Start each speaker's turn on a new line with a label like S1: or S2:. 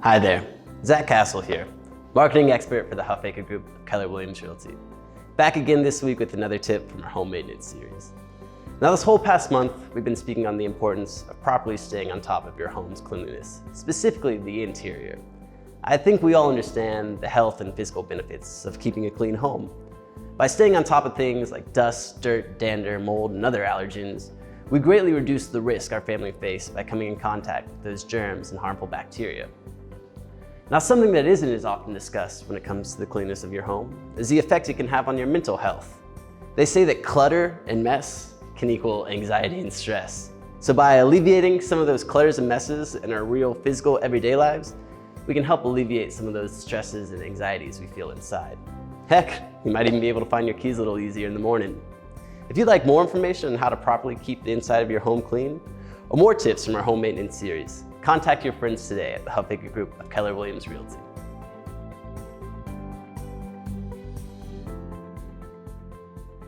S1: Hi there, Zach Castle here, marketing expert for the Huffaker Group of Keller Williams Realty. Back again this week with another tip from our home maintenance series. Now this whole past month, we've been speaking on the importance of properly staying on top of your home's cleanliness, specifically the interior. I think we all understand the health and physical benefits of keeping a clean home. By staying on top of things like dust, dirt, dander, mold, and other allergens, we greatly reduce the risk our family face by coming in contact with those germs and harmful bacteria. Now, something that isn't as often discussed when it comes to the cleanness of your home is the effect it can have on your mental health. They say that clutter and mess can equal anxiety and stress. So by alleviating some of those clutters and messes in our real physical everyday lives, we can help alleviate some of those stresses and anxieties we feel inside. Heck, you might even be able to find your keys a little easier in the morning. If you'd like more information on how to properly keep the inside of your home clean, or more tips from our home maintenance series, contact your friends today at the Huffaker Group of Keller Williams Realty.